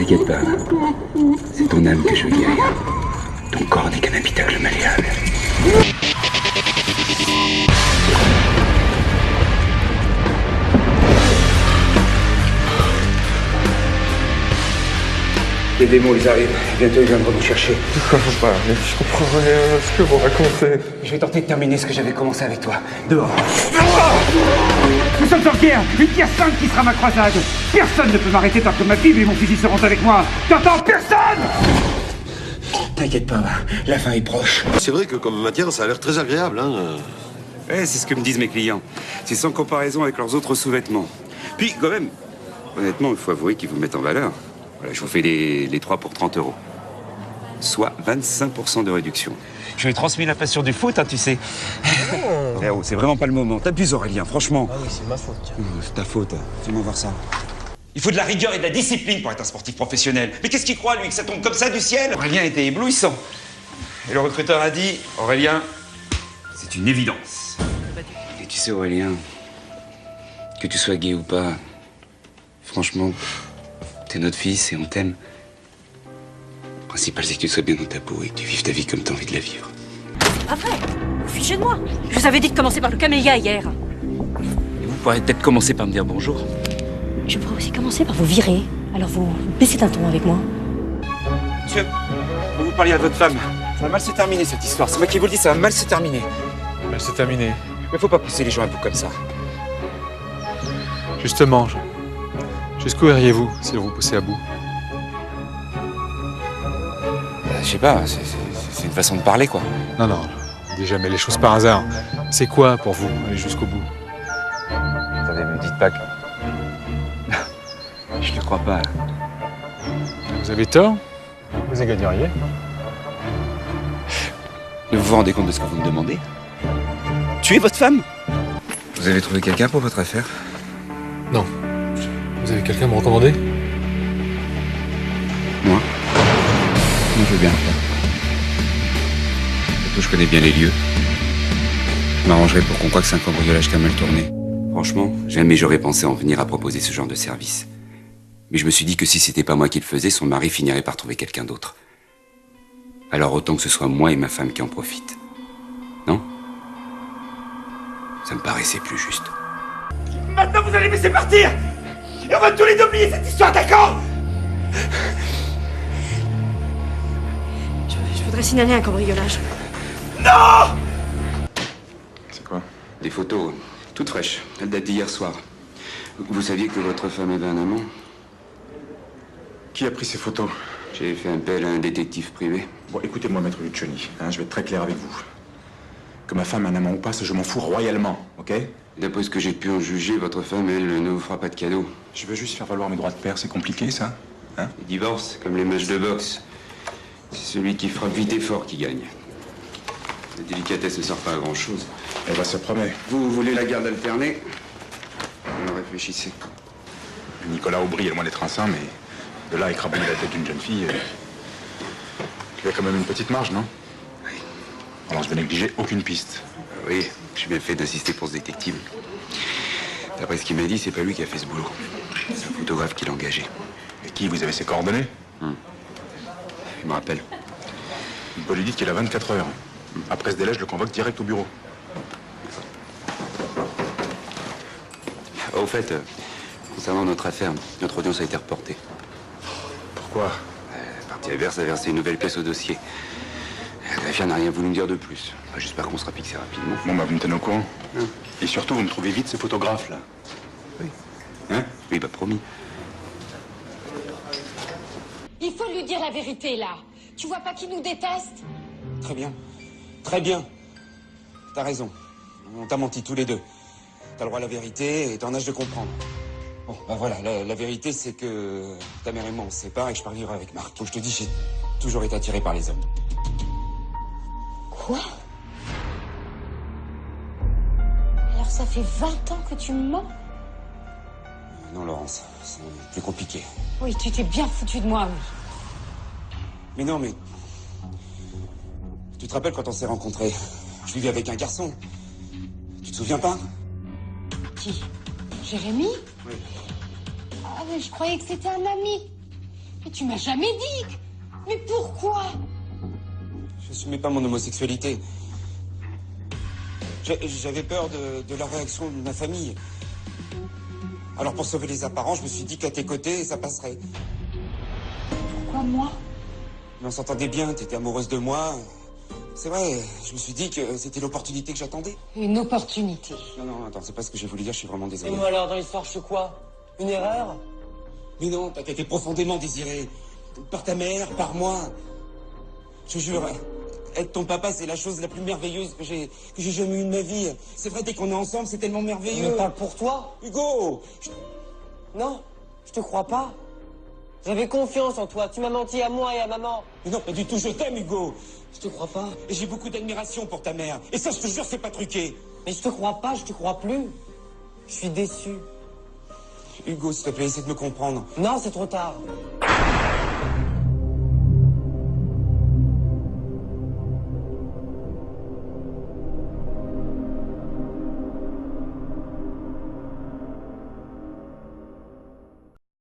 T'inquiète pas, c'est ton âme que je veux guérir. Ton corps n'est qu'un habitacle malléable. Les démons, ils arrivent. Bientôt, ils viendront nous chercher. Je comprends rien à ce que vous racontez. Je vais tenter de terminer ce que j'avais commencé avec toi. Dehors. Nous sommes en guerre. Une guerre sainte qui sera ma croisade. Personne ne peut m'arrêter tant que ma Bible et mon fusil seront avec moi. T'entends? Personne! T'inquiète pas, la fin est proche. C'est vrai que comme matière, ça a l'air très agréable, hein. Ouais, c'est ce que me disent mes clients. C'est sans comparaison avec leurs autres sous-vêtements. Puis, quand même, honnêtement, il faut avouer qu'ils vous mettent en valeur. Voilà, je vous fais les 3 pour 30 €. Soit 25% de réduction. Je lui ai transmis la passion du foot, hein, tu sais. Eh oh, c'est vraiment pas le moment. T'abuses, Aurélien, franchement. Ah oui, c'est ma faute, tiens. C'est ta faute. Fais-moi voir ça. Il faut de la rigueur et de la discipline pour être un sportif professionnel. Mais qu'est-ce qu'il croit, lui, que ça tombe comme ça du ciel? Aurélien était éblouissant. Et le recruteur a dit, Aurélien, c'est une évidence. Et tu sais, Aurélien, que tu sois gay ou pas, franchement, t'es notre fils et on t'aime. Le principal, c'est que tu sois bien dans ta peau et que tu vives ta vie comme t'as envie de la vivre. C'est pas vrai. Vous fichez de moi. Je vous avais dit de commencer par le camélia hier. Et vous pourrez peut-être commencer par me dire bonjour. Je pourrais aussi commencer par vous virer. Alors vous baissez d'un ton avec moi. Monsieur, faut vous parliez à votre femme. Ça va mal se terminer, cette histoire. C'est moi qui vous le dis, ça va mal se terminer. C'est terminé. Mais faut pas pousser les gens à bout comme ça. Justement, jusqu'où iriez-vous si vous poussez à bout? Je sais pas, c'est une façon de parler, quoi. Non, dis jamais les choses par hasard. C'est quoi pour vous aller jusqu'au bout? Attendez, me dites pas que... Je ne crois pas. Vous avez tort. Vous y gagneriez. Vous vous rendez compte de ce que vous me demandez? Tuer votre femme? Vous avez trouvé quelqu'un pour votre affaire? Non. Vous avez quelqu'un à me recommander? Moi, je veux bien le faire. Surtout, je connais bien les lieux. Je m'arrangerai pour qu'on croie que c'est un cambriolage qui a mal tourné. Franchement, jamais j'aurais pensé en venir à proposer ce genre de service. Mais je me suis dit que si c'était pas moi qui le faisais, son mari finirait par trouver quelqu'un d'autre. Alors autant que ce soit moi et ma femme qui en profitent. Non? Ça me paraissait plus juste. Maintenant, vous allez me laisser partir. Et on va tous les deux oublier cette histoire, d'accord? Je voudrais signaler un cambriolage. Non! C'est quoi? Des photos toutes fraîches. Elles datent d'hier soir. Vous saviez que votre femme avait un amant? Qui a pris ces photos? J'ai fait appel à un détective privé. Bon, écoutez-moi, maître Lucioni, je vais être très clair avec vous. Que ma femme ait un amant ou pas, ça je m'en fous royalement, ok? D'après ce que j'ai pu en juger, votre femme, elle, ne vous fera pas de cadeau. Je veux juste faire valoir mes droits de père, c'est compliqué, ça? Hein? Les divorces, comme les matchs de boxe, c'est celui qui frappe vite et fort qui gagne. La délicatesse ne sert pas à grand-chose. Eh ben, ça promet. Vous voulez la garde alternée? Alors réfléchissez. Nicolas Aubry est loin d'être un saint, mais de là à écrabouiller la tête d'une jeune fille, il y a quand même une petite marge, non? Oui. Alors je vais négliger aucune piste. Oui, j'ai bien fait d'insister pour ce détective. D'après ce qu'il m'a dit, c'est pas lui qui a fait ce boulot. C'est un photographe qui l'a engagé. Et qui, vous avez ses coordonnées? Il me rappelle. Vous lui dites qu'il a 24 heures. Après ce délai, je le convoque direct au bureau. Au fait, concernant notre affaire, notre audience a été reportée. Pourquoi? La partie adverse a versé une nouvelle pièce au dossier. La greffière n'a rien voulu me dire de plus. Enfin, j'espère qu'on sera fixé rapidement. Bon, bah, vous me tenez au courant. Et surtout, vous me trouvez vite ces photographes, là. Oui. Hein? Oui, bah promis. Il faut lui dire la vérité, là. Tu vois pas qu'il nous déteste? Très bien. Très bien. T'as raison. On t'a menti tous les deux. T'as le droit à la vérité et t'es en âge de comprendre. Bon, bah voilà, la vérité, c'est que ta mère et moi, on se sépare et que je pars vivre avec Marc. Donc je te dis, j'ai toujours été attiré par les hommes. Quoi? Alors ça fait 20 ans que tu me mens? Non, Laurence, c'est plus compliqué. Oui, tu t'es bien foutu de moi, oui. Mais non, mais... Tu te rappelles quand on s'est rencontrés? Je vivais avec un garçon. Tu te souviens pas? Qui? Jérémy? Oui. Ah, mais je croyais que c'était un ami. Mais Mais tu m'as jamais dit. Mais pourquoi? J'assumais pas mon homosexualité. J'avais peur de la réaction de ma famille. Alors pour sauver les apparences, je me suis dit qu'à tes côtés, ça passerait. Pourquoi moi? Mais on s'entendait bien, t'étais amoureuse de moi. C'est vrai, je me suis dit que c'était l'opportunité que j'attendais. Une opportunité. Non, attends, c'est pas ce que j'ai voulu dire, je suis vraiment Et désolé. moi alors, dans l'histoire, je suis quoi? Une erreur? Mais non, t'as été profondément désiré. Par ta mère, par moi. Je te jure, être ton papa, c'est la chose la plus merveilleuse que j'ai jamais eue de ma vie. C'est vrai, dès qu'on est ensemble, c'est tellement merveilleux. Je me parle pour toi? Hugo! Non, je te crois pas. J'avais confiance en toi, tu m'as menti à moi et à maman. Mais non, pas du tout, je t'aime, Hugo! Je te crois pas. Et j'ai beaucoup d'admiration pour ta mère. Et ça, je te jure, c'est pas truqué. Mais je te crois pas, je te crois plus. Je suis déçu. Hugo, s'il te plaît, essaie de me comprendre. Non, c'est trop tard.